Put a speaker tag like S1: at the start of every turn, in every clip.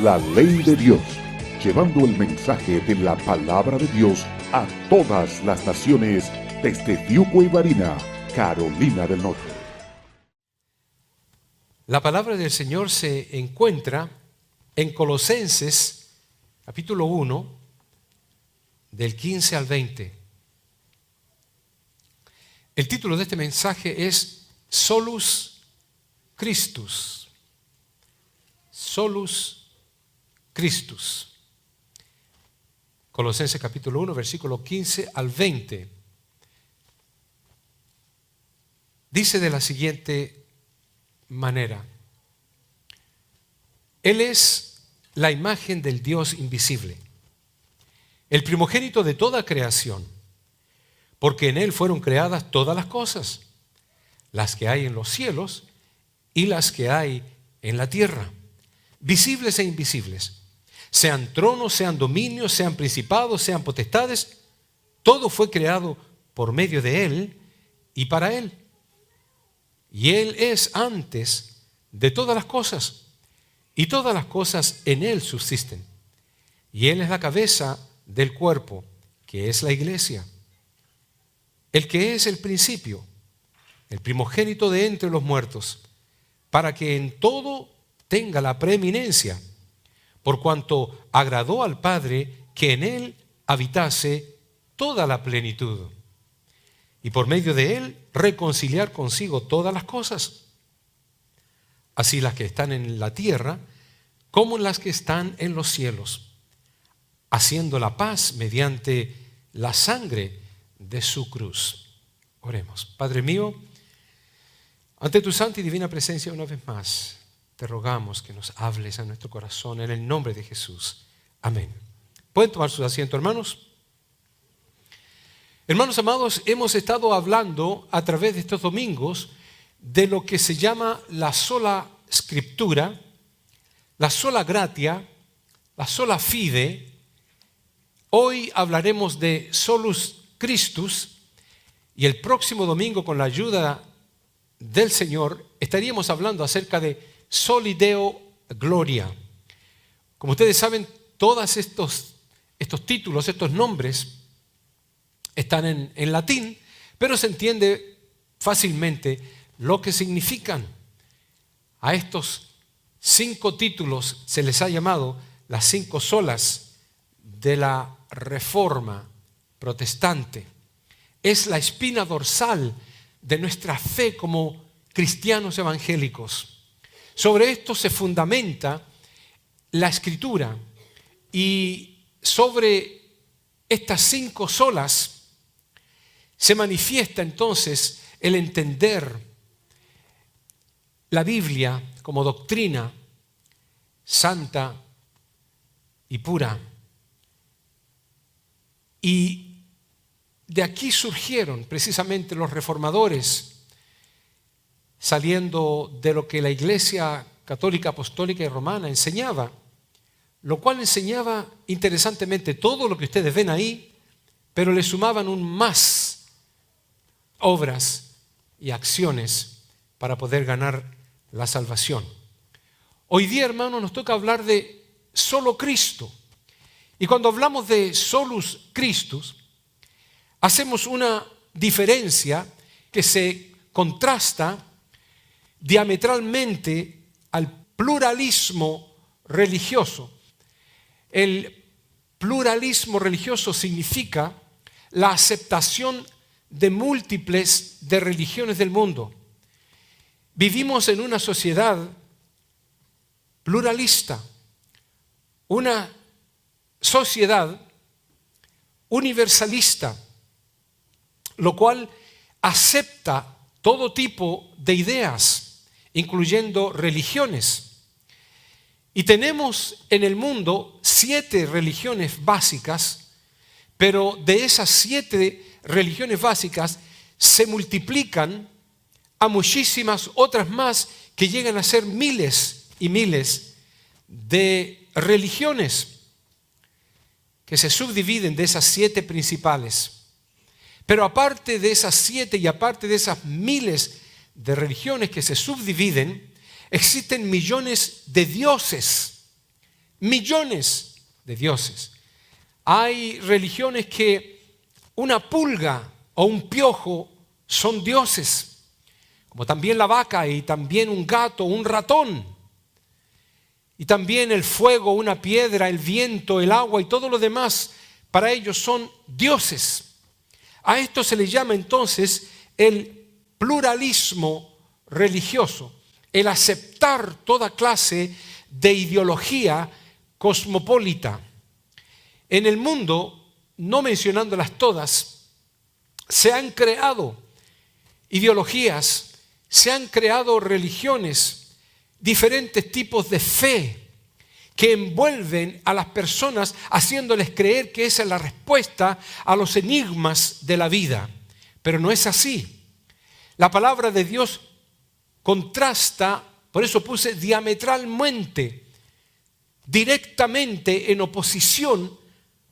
S1: La Ley de Dios, llevando el mensaje de la Palabra de Dios a todas las naciones desde Piuco y Barinas, Carolina del Norte.
S2: La palabra del Señor se encuentra en Colosenses, capítulo 1, del 15 al 20. El título de este mensaje es Solus Christus. Solus Christus. Colosenses capítulo 1, versículo 15 al 20. Dice de la siguiente manera: Él es la imagen del Dios invisible, el primogénito de toda creación, porque en Él fueron creadas todas las cosas, las que hay en los cielos y las que hay en la tierra, visibles e invisibles, sean tronos, sean dominios, sean principados, sean potestades. Todo fue creado por medio de Él y para Él. Y Él es antes de todas las cosas, y todas las cosas en Él subsisten. Y Él es la cabeza del cuerpo, que es la iglesia, el que es el principio, el primogénito de entre los muertos, para que en todo tenga la preeminencia, por cuanto agradó al Padre que en Él habitase toda la plenitud, y por medio de Él reconciliar consigo todas las cosas, así las que están en la tierra como las que están en los cielos, haciendo la paz mediante la sangre de su cruz. Oremos. Padre mío, ante tu santa y divina presencia una vez más, te rogamos que nos hables a nuestro corazón en el nombre de Jesús. Amén. ¿Pueden tomar sus asientos, hermanos? Hermanos amados, hemos estado hablando a través de estos domingos de lo que se llama la sola Scriptura, la sola gratia, la sola fide. Hoy hablaremos de solus Christus y el próximo domingo, con la ayuda del Señor, estaríamos hablando acerca de Soli Deo Gloria. Como ustedes saben, todos estos títulos, estos nombres están en latín, pero se entiende fácilmente lo que significan. A estos 5 títulos se les ha llamado las 5 solas de la Reforma protestante. Es la espina dorsal de nuestra fe como cristianos evangélicos. Sobre esto se fundamenta la Escritura, y sobre estas 5 solas se manifiesta entonces el entender la Biblia como doctrina santa y pura. Y de aquí surgieron precisamente los reformadores, saliendo de lo que la Iglesia Católica, Apostólica y Romana enseñaba, lo cual enseñaba interesantemente todo lo que ustedes ven ahí, pero le sumaban un más obras y acciones para poder ganar la salvación. Hoy día, hermanos, nos toca hablar de solo Cristo. Y cuando hablamos de solus Christus, hacemos una diferencia que se contrasta diametralmente al pluralismo religioso. El pluralismo religioso significa la aceptación de múltiples de religiones del mundo. Vivimos en una sociedad pluralista, una sociedad universalista, lo cual acepta todo tipo de ideas, incluyendo religiones. Y tenemos en el mundo 7 religiones básicas, pero de esas 7 religiones básicas se multiplican a muchísimas otras más que llegan a ser miles y miles de religiones que se subdividen de esas 7 principales. Pero aparte de esas 7 y aparte de esas miles de religiones que se subdividen, existen millones de dioses millones de dioses. Hay religiones que una pulga o un piojo son dioses, como también la vaca y también un gato, un ratón, y también el fuego, una piedra, el viento, el agua y todo lo demás, para ellos son dioses. A esto se le llama entonces el pluralismo religioso, el aceptar toda clase de ideología cosmopolita. En el mundo, no mencionándolas todas, se han creado ideologías, se han creado religiones, diferentes tipos de fe que envuelven a las personas haciéndoles creer que esa es la respuesta a los enigmas de la vida. Pero no es así. La palabra de Dios contrasta, por eso puse diametralmente, directamente en oposición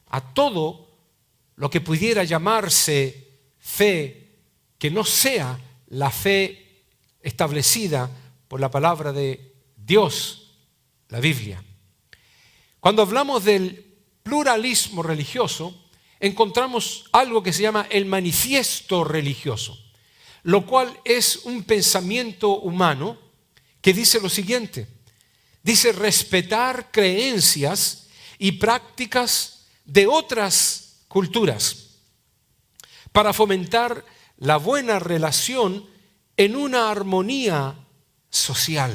S2: a todo lo que pudiera llamarse fe que no sea la fe establecida por la palabra de Dios, la Biblia. Cuando hablamos del pluralismo religioso, encontramos algo que se llama el manifiesto religioso, lo cual es un pensamiento humano que dice lo siguiente. Dice respetar creencias y prácticas de otras culturas para fomentar la buena relación en una armonía social,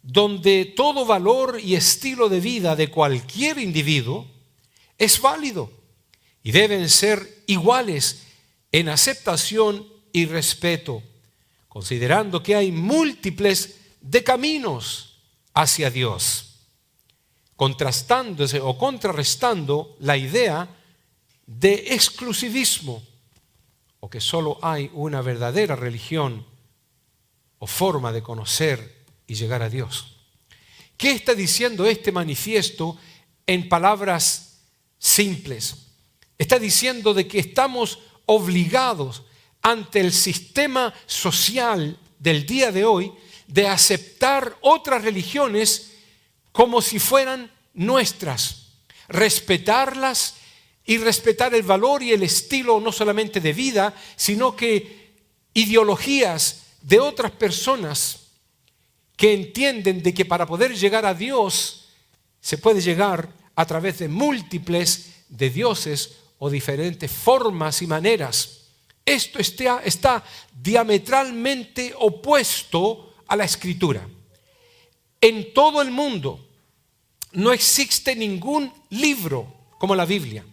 S2: donde todo valor y estilo de vida de cualquier individuo es válido y deben ser iguales en aceptación y respeto, considerando que hay múltiples de caminos hacia Dios, contrastándose o contrarrestando la idea de exclusivismo o que solo hay una verdadera religión o forma de conocer y llegar a Dios. ¿Qué está diciendo este manifiesto en palabras simples? Está diciendo de que estamos obligados ante el sistema social del día de hoy de aceptar otras religiones como si fueran nuestras, respetarlas y respetar el valor y el estilo no solamente de vida, sino que ideologías de otras personas que entienden de que para poder llegar a Dios se puede llegar a través de múltiples de dioses o diferentes formas y maneras. Esto está diametralmente opuesto a la Escritura. En todo el mundo no existe ningún libro como la Biblia.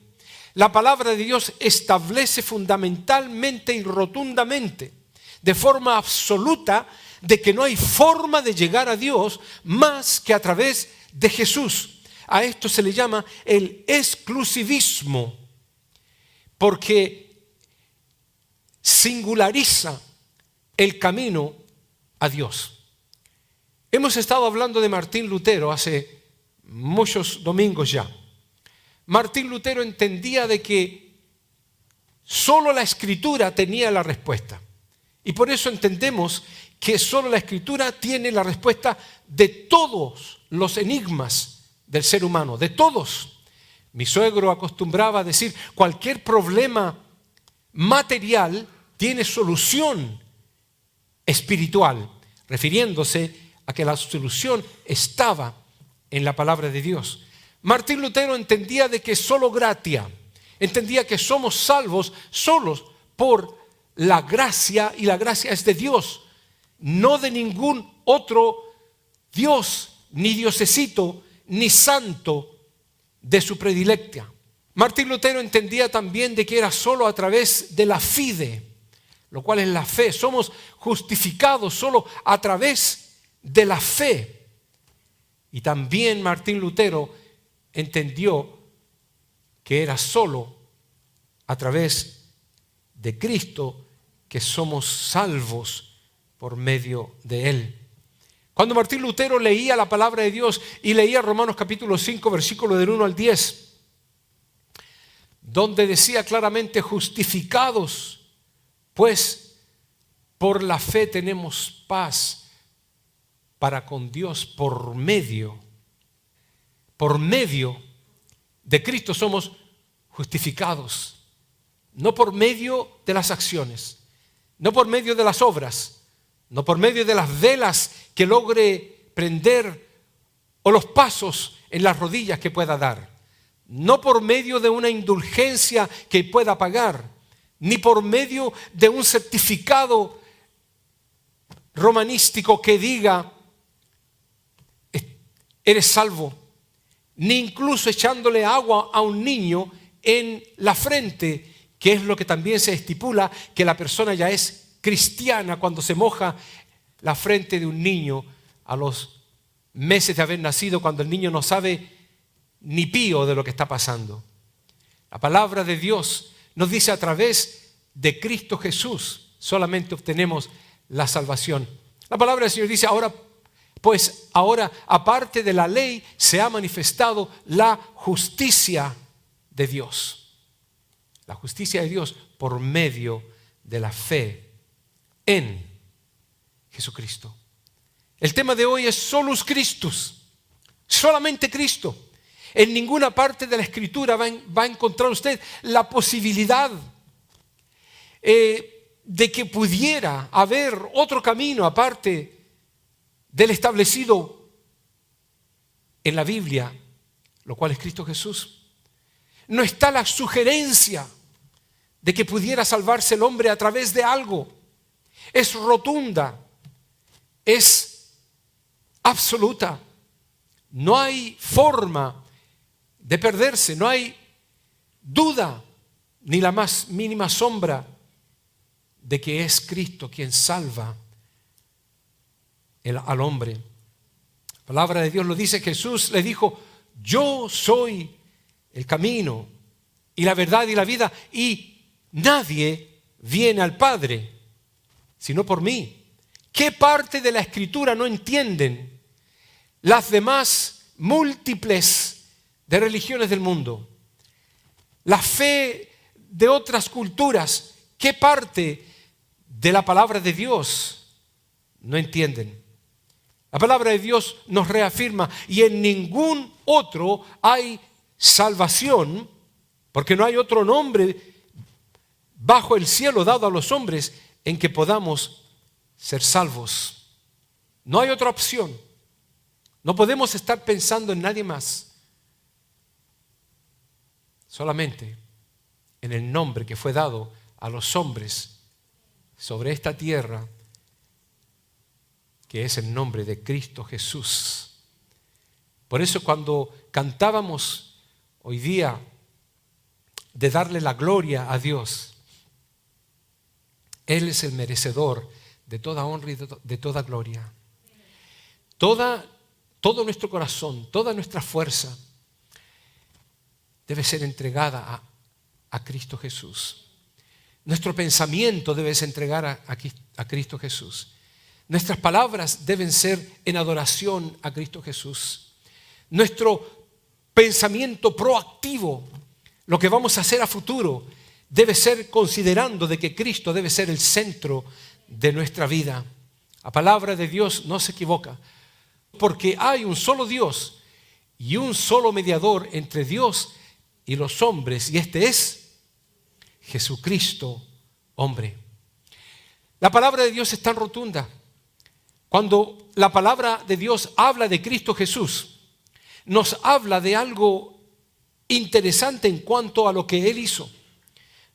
S2: La palabra de Dios establece fundamentalmente y rotundamente, de forma absoluta, de que no hay forma de llegar a Dios más que a través de Jesús. A esto se le llama el exclusivismo, porque singulariza el camino a Dios. Hemos estado hablando de Martín Lutero hace muchos domingos ya. Martín Lutero entendía de que solo la Escritura tenía la respuesta. Y por eso entendemos que solo la Escritura tiene la respuesta de todos los enigmas del ser humano, de todos. Mi suegro acostumbraba a decir, cualquier problema material tiene solución espiritual, refiriéndose a que la solución estaba en la palabra de Dios. Martín Lutero entendía de que solo gratia, entendía que somos salvos solos por la gracia, y la gracia es de Dios, no de ningún otro Dios, ni diosecito, ni santo de su predilecta. Martín Lutero entendía también de que era solo a través de la fide, lo cual es la fe. Somos justificados solo a través de la fe. Y también Martín Lutero entendió que era solo a través de Cristo que somos salvos por medio de Él. Cuando Martín Lutero leía la palabra de Dios y leía Romanos capítulo 5, versículo del 1 al 10, donde decía claramente, justificados, pues por la fe tenemos paz para con Dios por medio por medio de Cristo somos justificados. No por medio de las acciones, no por medio de las obras, no por medio de las velas que logre prender o los pasos en las rodillas que pueda dar, no por medio de una indulgencia que pueda pagar, ni por medio de un certificado romanístico que diga eres salvo, ni incluso echándole agua a un niño en la frente, que es lo que también se estipula que la persona ya es cristiana cuando se moja la frente de un niño a los meses de haber nacido, cuando el niño no sabe ni pío de lo que está pasando. La palabra de Dios nos dice a través de Cristo Jesús solamente obtenemos la salvación. La palabra del Señor dice ahora, aparte de la ley se ha manifestado la justicia de Dios. La justicia de Dios por medio de la fe en Jesucristo. El tema de hoy es solus Christus, solamente Cristo. En ninguna parte de la Escritura va a encontrar usted la posibilidad de que pudiera haber otro camino aparte del establecido en la Biblia, lo cual es Cristo Jesús. No está la sugerencia de que pudiera salvarse el hombre a través de algo. Es rotunda, es absoluta. No hay forma de perderse, no hay duda ni la más mínima sombra de que es Cristo quien salva al hombre. La palabra de Dios lo dice. Jesús le dijo: yo soy el camino y la verdad y la vida, y nadie viene al Padre sino por mí. ¿Qué parte de la Escritura no entienden las demás múltiples de religiones del mundo? La fe de otras culturas, ¿qué parte de la palabra de Dios no entienden? La palabra de Dios nos reafirma, y en ningún otro hay salvación, porque no hay otro nombre bajo el cielo dado a los hombres en que podamos ser salvos. No hay otra opción. No podemos estar pensando en nadie más. Solamente en el nombre que fue dado a los hombres sobre esta tierra, que es el nombre de Cristo Jesús. Por eso cuando cantábamos hoy día de darle la gloria a Dios, Él es el merecedor de toda honra y de toda gloria. Todo nuestro corazón, toda nuestra fuerza debe ser entregada a Cristo Jesús. Nuestro pensamiento debe ser entregar a Cristo Jesús. Nuestras palabras deben ser en adoración a Cristo Jesús. Nuestro pensamiento proactivo, lo que vamos a hacer a futuro, debe ser considerando de que Cristo debe ser el centro de nuestra vida. La palabra de Dios no se equivoca, porque hay un solo Dios y un solo mediador entre Dios y los hombres, y este es Jesucristo, hombre. La palabra de Dios es tan rotunda. Cuando la palabra de Dios habla de Cristo Jesús, nos habla de algo interesante en cuanto a lo que Él hizo.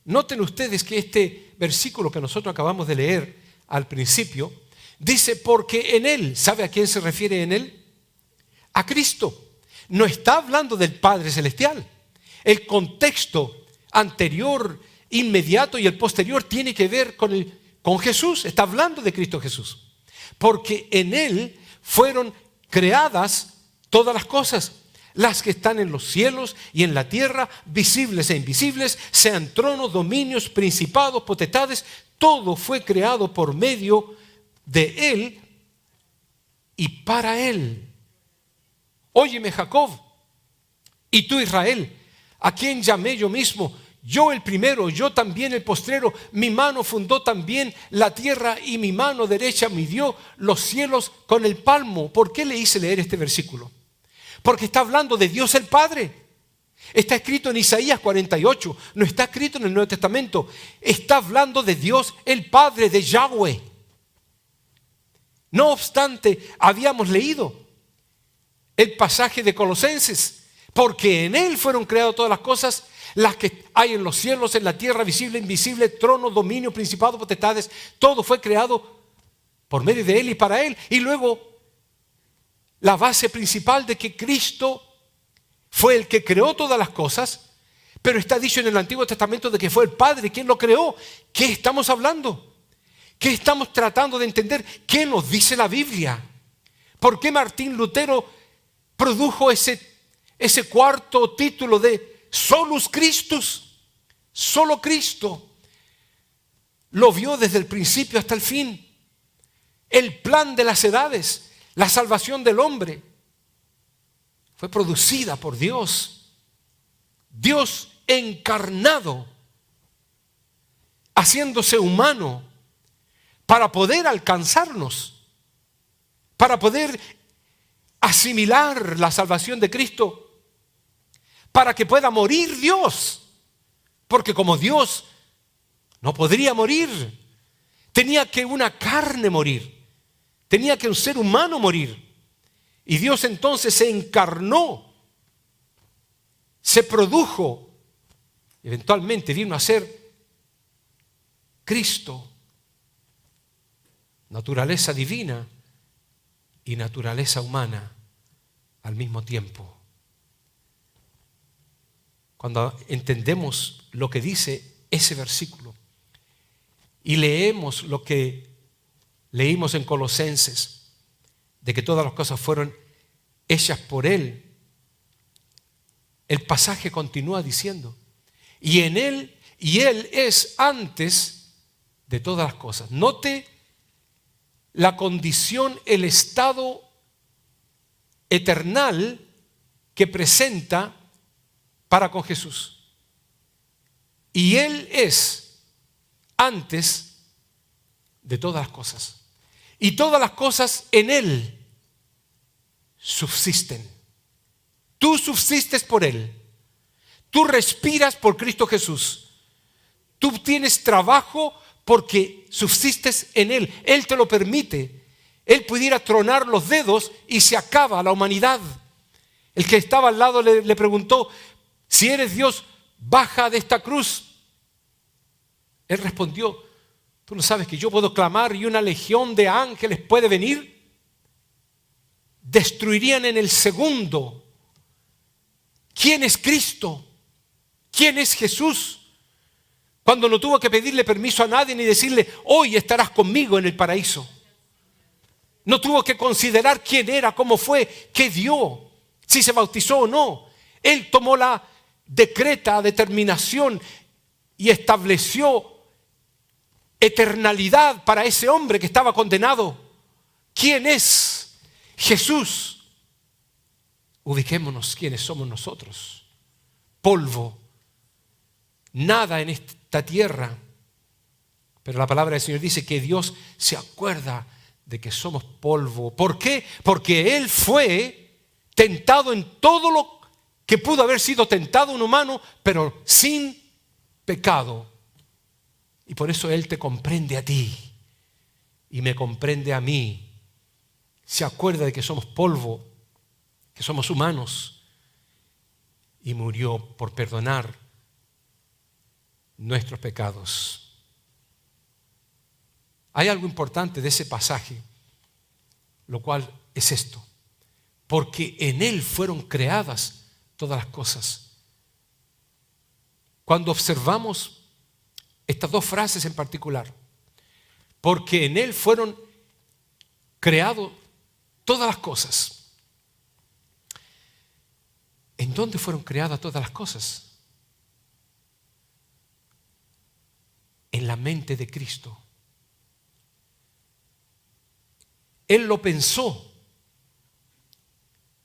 S2: Noten ustedes que este versículo que nosotros acabamos de leer al principio, dice: porque en Él, ¿sabe a quién se refiere en Él? A Cristo. No está hablando del Padre Celestial. El contexto anterior, inmediato y el posterior tiene que ver con Jesús. Está hablando de Cristo Jesús. Porque en Él fueron creadas todas las cosas, las que están en los cielos y en la tierra, visibles e invisibles, sean tronos, dominios, principados, potestades. Todo fue creado por medio de Él y para Él. Óyeme, Jacob, y tú, Israel, a quien llamé yo mismo, yo el primero, yo también el postrero. Mi mano fundó también la tierra y mi mano derecha midió los cielos con el palmo. ¿Por qué le hice leer este versículo? porque está hablando de Dios el Padre. Está escrito en Isaías 48, no está escrito en el Nuevo Testamento. Está hablando de Dios el Padre, de Yahweh. No obstante, habíamos leído el pasaje de Colosenses, porque en Él fueron creadas todas las cosas, las que hay en los cielos, en la tierra, visible, invisible, trono, dominio, principado, potestades. Todo fue creado por medio de Él y para Él. Y luego la base principal de que Cristo fue el que creó todas las cosas, pero está dicho en el Antiguo Testamento de que fue el Padre quien lo creó. ¿Qué estamos hablando? ¿Qué estamos tratando de entender? ¿Qué nos dice la Biblia? ¿Por qué Martín Lutero produjo ese cuarto título de Solus Christus? Solo Cristo. Lo vio desde el principio hasta el fin. El plan de las edades, la salvación del hombre, fue producida por Dios. Dios encarnado, haciéndose humano para poder alcanzarnos, para poder asimilar la salvación de Cristo, para que pueda morir Dios. Porque como Dios no podría morir, tenía que una carne morir, tenía que un ser humano morir. Y Dios entonces se encarnó, se produjo, eventualmente vino a ser Cristo, naturaleza divina y naturaleza humana al mismo tiempo. Cuando entendemos lo que dice ese versículo y leemos lo que leímos en Colosenses, de que todas las cosas fueron hechas por Él, el pasaje continúa diciendo, y en Él, y Él es antes de todas las cosas. Note la condición, el estado eternal que presenta para con Jesús. Y Él es antes de todas las cosas. Y todas las cosas en Él subsisten. Tú subsistes por Él. Tú respiras por Cristo Jesús. Tú tienes trabajo porque subsistes en Él. Él te lo permite. Él pudiera tronar los dedos y se acaba la humanidad. El que estaba al lado le preguntó, si eres Dios, baja de esta cruz. Él respondió, ¿tú no sabes que yo puedo clamar y una legión de ángeles puede venir? Destruirían en el segundo. ¿Quién es Cristo? ¿Quién es Jesús? Cuando no tuvo que pedirle permiso a nadie ni decirle, hoy estarás conmigo en el paraíso. No tuvo que considerar quién era, cómo fue, qué dio, si se bautizó o no. Él tomó la determinación y estableció eternalidad para ese hombre que estaba condenado. ¿Quién es Jesús? Ubiquémonos quiénes somos nosotros. Polvo. Nada en esta tierra. Pero la palabra del Señor dice que Dios se acuerda de que somos polvo. ¿Por qué? Porque Él fue tentado en todo lo que pudo haber sido tentado un humano, pero sin pecado. Y por eso Él te comprende a ti y me comprende a mí. Se acuerda de que somos polvo, que somos humanos, y murió por perdonar nuestros pecados. Hay algo importante de ese pasaje, lo cual es esto: porque en Él fueron creadas todas las cosas. Cuando observamos estas dos frases en particular, porque en Él fueron creadas todas las cosas. ¿En dónde fueron creadas todas las cosas? En la mente de Cristo. Él lo pensó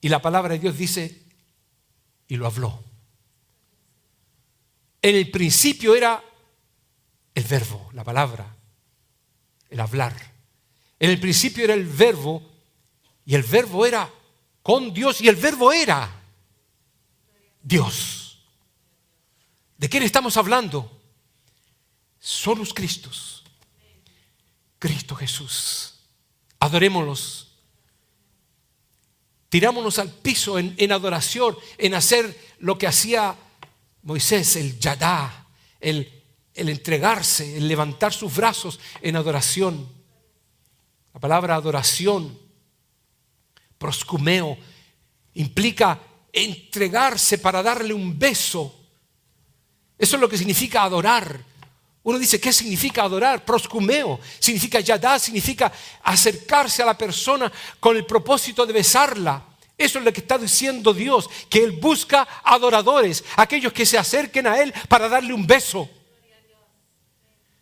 S2: y la palabra de Dios dice, y lo habló. En el principio era el verbo, la palabra, el hablar. En el principio era el verbo, y el verbo era con Dios y el verbo era Dios. ¿De quién estamos hablando? Solus Christus. Cristo Jesús. Adorémoslos. Tirámonos al piso en adoración, en hacer lo que hacía Moisés, el yadá, el entregarse, el levantar sus brazos en adoración. La palabra adoración, proscumeo, implica entregarse para darle un beso. Eso es lo que significa adorar. Uno dice, ¿qué significa adorar? Proscumeo, significa yadá, significa acercarse a la persona con el propósito de besarla. Eso es lo que está diciendo Dios, que Él busca adoradores, aquellos que se acerquen a Él para darle un beso.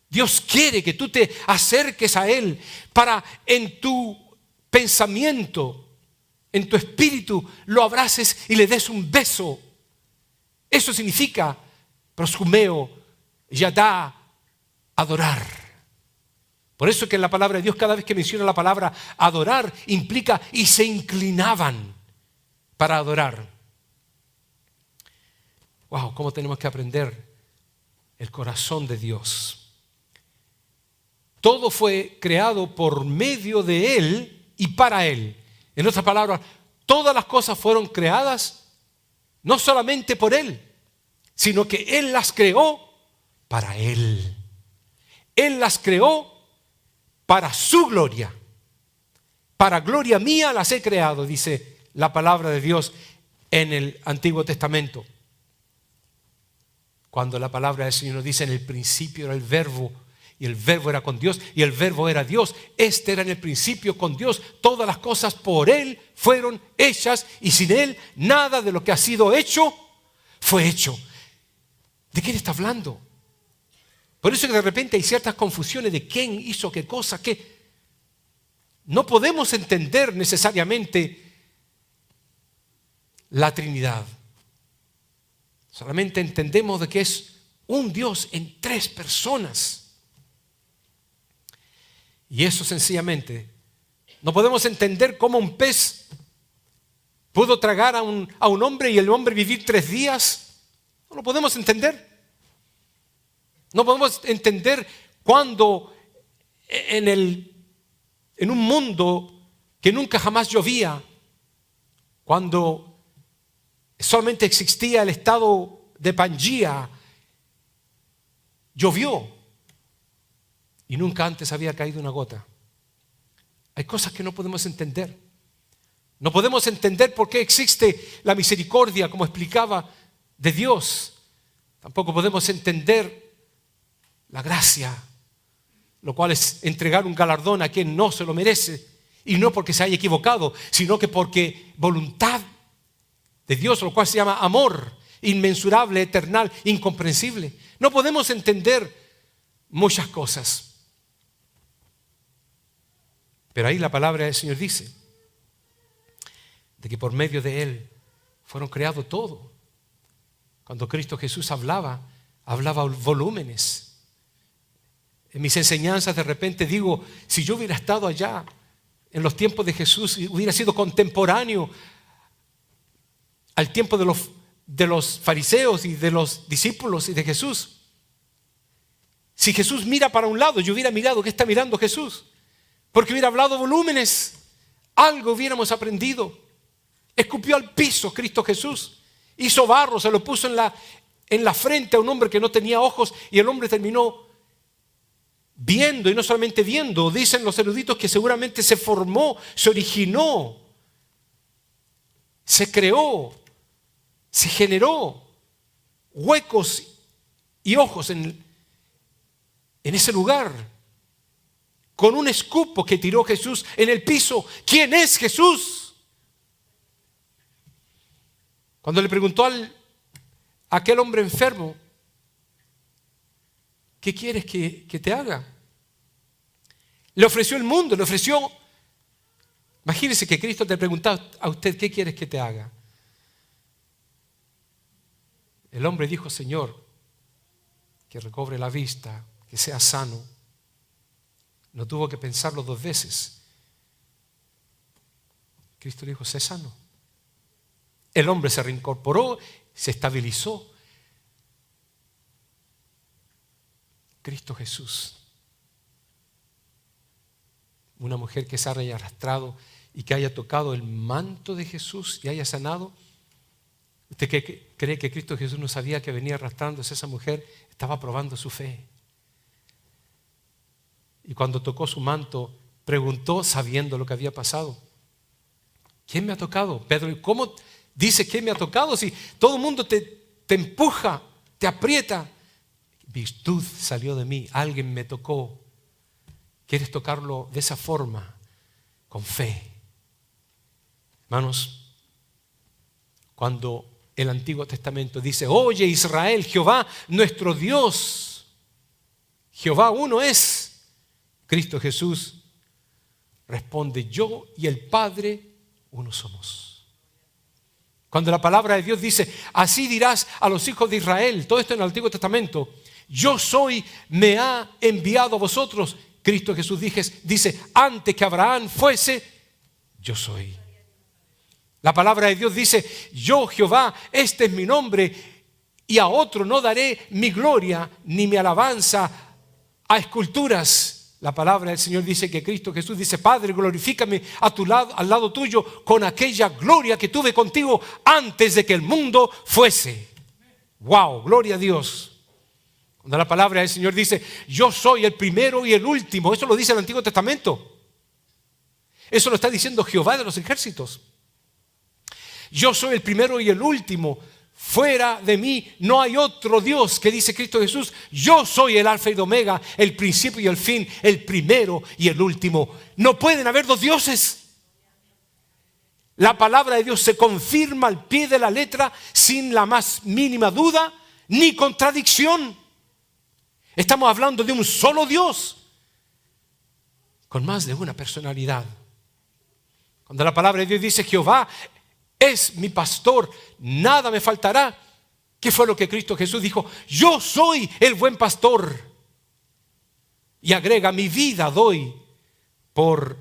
S2: Dios quiere que tú te acerques a Él para en tu pensamiento, en tu espíritu, lo abraces y le des un beso. Eso significa proscumeo, yadá, adorar. Por eso que en la palabra de Dios, cada vez que menciona la palabra adorar, implica y se inclinaban para adorar. Wow, cómo tenemos que aprender el corazón de Dios. Todo fue creado por medio de Él y para Él. En otras palabras, todas las cosas fueron creadas no solamente por Él, sino que Él las creó para Él. Él las creó para su gloria. Para gloria mía las he creado, dice la palabra de Dios en el Antiguo Testamento. Cuando la palabra del Señor nos dice, en el principio era el verbo, y el verbo era con Dios, y el verbo era Dios. Este era en el principio con Dios. Todas las cosas por Él fueron hechas, y sin Él nada de lo que ha sido hecho fue hecho. ¿De quién está hablando? Por eso que de repente hay ciertas confusiones de quién hizo qué cosa, qué. No podemos entender necesariamente la Trinidad. Solamente entendemos de que es un Dios en tres personas. Y eso sencillamente, no podemos entender cómo un pez pudo tragar a un hombre y el hombre vivir 3 días. No lo podemos entender. No podemos entender cuando en un mundo que nunca jamás llovía, cuando solamente existía el estado de Pangea, llovió y nunca antes había caído una gota. Hay cosas que no podemos entender. No podemos entender por qué existe la misericordia, como explicaba, de Dios. Tampoco podemos entender la gracia, lo cual es entregar un galardón a quien no se lo merece, y no porque se haya equivocado, sino que porque voluntad de Dios, lo cual se llama amor, inmensurable, eternal, incomprensible. No podemos entender muchas cosas. Pero ahí la palabra del Señor dice de que por medio de Él fueron creados todo. Cuando Cristo Jesús hablaba volúmenes. En mis enseñanzas de repente digo, si yo hubiera estado allá en los tiempos de Jesús y hubiera sido contemporáneo al tiempo de los fariseos y de los discípulos y de Jesús. Si Jesús mira para un lado, yo hubiera mirado, ¿qué está mirando Jesús? Porque hubiera hablado volúmenes, algo hubiéramos aprendido. Escupió al piso Cristo Jesús, hizo barro, se lo puso en la frente a un hombre que no tenía ojos, y el hombre terminó viendo, y no solamente viendo, dicen los eruditos que seguramente se formó, se originó, se creó, se generó huecos y ojos en ese lugar, con un escupo que tiró Jesús en el piso. ¿Quién es Jesús? Cuando le preguntó a aquel hombre enfermo, ¿qué quieres que te haga? Le ofreció el mundo, le ofreció. Imagínese que Cristo te preguntaba a usted, ¿qué quieres que te haga? El hombre dijo, Señor, que recobre la vista, que sea sano. No tuvo que pensarlo 2 veces. Cristo le dijo, sé sano. El hombre se reincorporó, se estabilizó. Cristo Jesús. Una mujer que se haya arrastrado y que haya tocado el manto de Jesús y haya sanado. ¿Usted cree que Cristo Jesús no sabía que venía arrastrándose esa mujer? Estaba probando su fe. Y cuando tocó su manto, preguntó sabiendo lo que había pasado: ¿quién me ha tocado? Pedro, ¿cómo dice quién me ha tocado? Si todo el mundo te empuja, te aprieta. Virtud salió de mí, alguien me tocó. ¿Quieres tocarlo de esa forma? Con fe. Hermanos, cuando el Antiguo Testamento dice: oye Israel, Jehová nuestro Dios, Jehová uno es. Cristo Jesús responde: yo y el Padre uno somos. Cuando la palabra de Dios dice: así dirás a los hijos de Israel, todo esto en el Antiguo Testamento, yo soy, me ha enviado a vosotros. Cristo Jesús dice: antes que Abraham fuese, yo soy. La palabra de Dios dice: yo Jehová, este es mi nombre, y a otro no daré mi gloria ni mi alabanza a esculturas. La palabra del Señor dice que Cristo Jesús dice: Padre, glorifícame al lado tuyo con aquella gloria que tuve contigo antes de que el mundo fuese. ¡Wow! Gloria a Dios. Cuando la palabra del Señor dice: yo soy el primero y el último. Eso lo dice el Antiguo Testamento. Eso lo está diciendo Jehová de los ejércitos. Yo soy el primero y el último. Fuera de mí no hay otro Dios, que dice Cristo Jesús. Yo soy el alfa y el omega, el principio y el fin, el primero y el último. No pueden haber dos dioses. La palabra de Dios se confirma al pie de la letra sin la más mínima duda ni contradicción. Estamos hablando de un solo Dios con más de una personalidad. Cuando la palabra de Dios dice: Jehová es mi pastor, nada me faltará. ¿Qué fue lo que Cristo Jesús dijo? Yo soy el buen pastor. Y agrega: mi vida doy por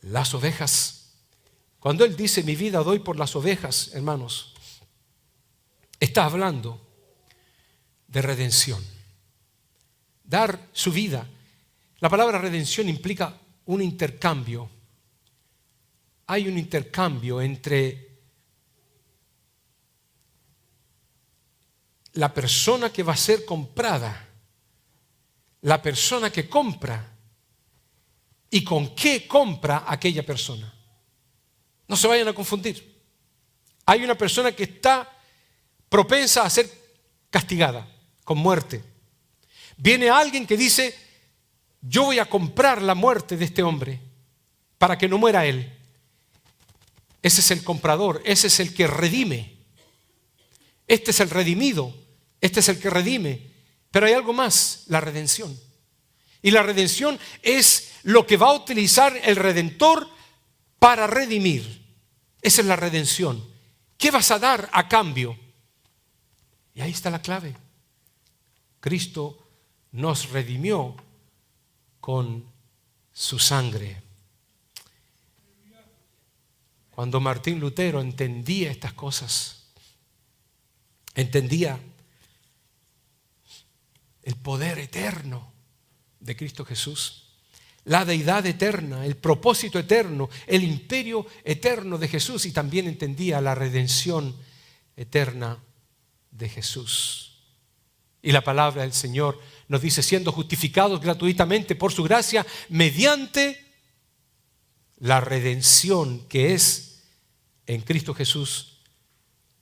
S2: las ovejas. Cuando Él dice: mi vida doy por las ovejas, hermanos, está hablando de redención. Dar su vida. La palabra redención implica un intercambio. Hay un intercambio entre la persona que va a ser comprada, la persona que compra y con qué compra aquella persona. No se vayan a confundir. Hay una persona que está propensa a ser castigada con muerte. Viene alguien que dice: yo voy a comprar la muerte de este hombre para que no muera él. Ese es el comprador, ese es el que redime. Este es el redimido, este es el que redime. Pero hay algo más: la redención. Y la redención es lo que va a utilizar el Redentor para redimir. Esa es la redención. ¿Qué vas a dar a cambio? Y ahí está la clave. Cristo nos redimió con su sangre. Cuando Martín Lutero entendía estas cosas, entendía el poder eterno de Cristo Jesús, la deidad eterna, el propósito eterno, el imperio eterno de Jesús, y también entendía la redención eterna de Jesús. Y la palabra del Señor nos dice: siendo justificados gratuitamente por su gracia mediante la redención que es en Cristo Jesús,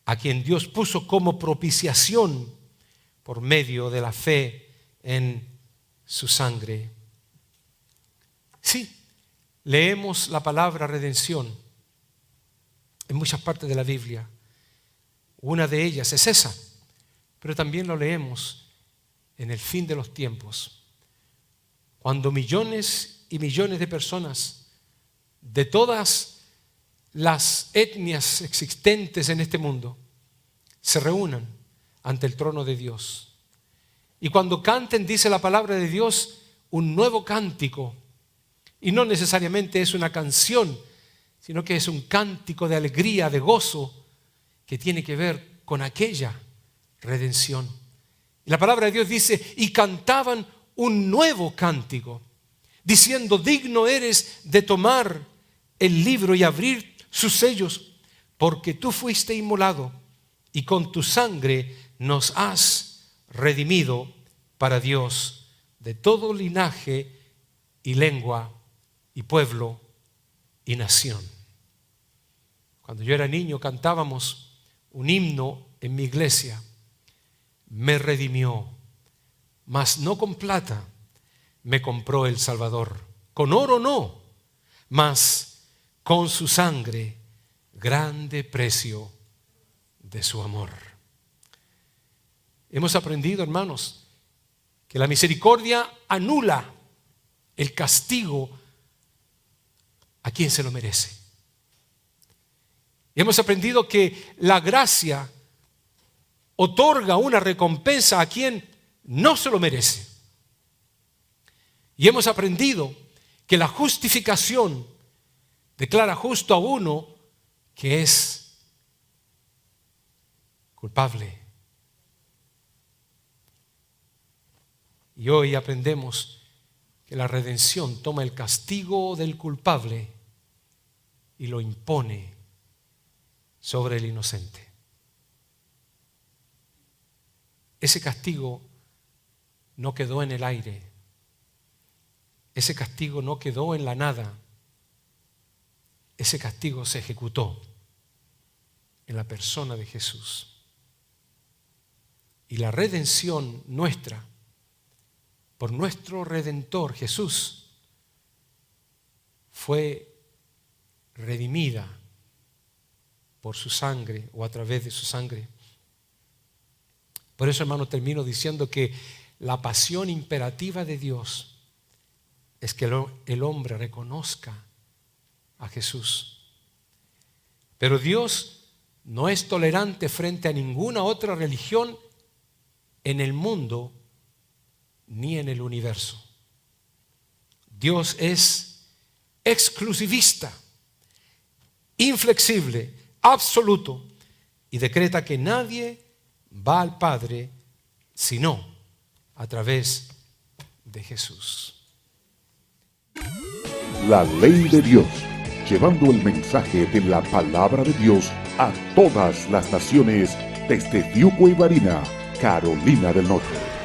S2: a quien Dios puso como propiciación por medio de la fe en su sangre. Sí, leemos la palabra redención en muchas partes de la Biblia. Una de ellas es esa, pero también lo leemos en el fin de los tiempos, cuando millones y millones de personas de todas las etnias existentes en este mundo se reúnan ante el trono de Dios. Y cuando canten, dice la palabra de Dios, un nuevo cántico. Y no necesariamente es una canción, sino que es un cántico de alegría, de gozo, que tiene que ver con aquella redención. Y la palabra de Dios dice, y cantaban un nuevo cántico, diciendo, digno eres de tomar el libro y abrir sus sellos, porque tú fuiste inmolado y con tu sangre nos has redimido para Dios de todo linaje y lengua y pueblo y nación. Cuando yo era niño cantábamos un himno en mi iglesia. Me redimió, mas no con plata me compró el Salvador. Con oro no, mas con su sangre, grande precio de su amor. Hemos aprendido, hermanos, que la misericordia anula el castigo a quien se lo merece. Y hemos aprendido que la gracia otorga una recompensa a quien no se lo merece. Y hemos aprendido que la justificación declara justo a uno que es culpable. Y hoy aprendemos que la redención toma el castigo del culpable y lo impone sobre el inocente. Ese castigo no quedó en el aire. Ese castigo no quedó en la nada. Ese castigo se ejecutó en la persona de Jesús. Y la redención nuestra, por nuestro Redentor Jesús, fue redimida por su sangre o a través de su sangre. Por eso, hermano, termino diciendo que la pasión imperativa de Dios es que el hombre reconozca a Jesús. Pero Dios no es tolerante frente a ninguna otra religión en el mundo ni en el universo. Dios es exclusivista, inflexible, absoluto, y decreta que nadie va al Padre sino a través de Jesús.
S1: La ley de Dios, llevando el mensaje de la palabra de Dios a todas las naciones desde Tiuco y Barina, Carolina del Norte.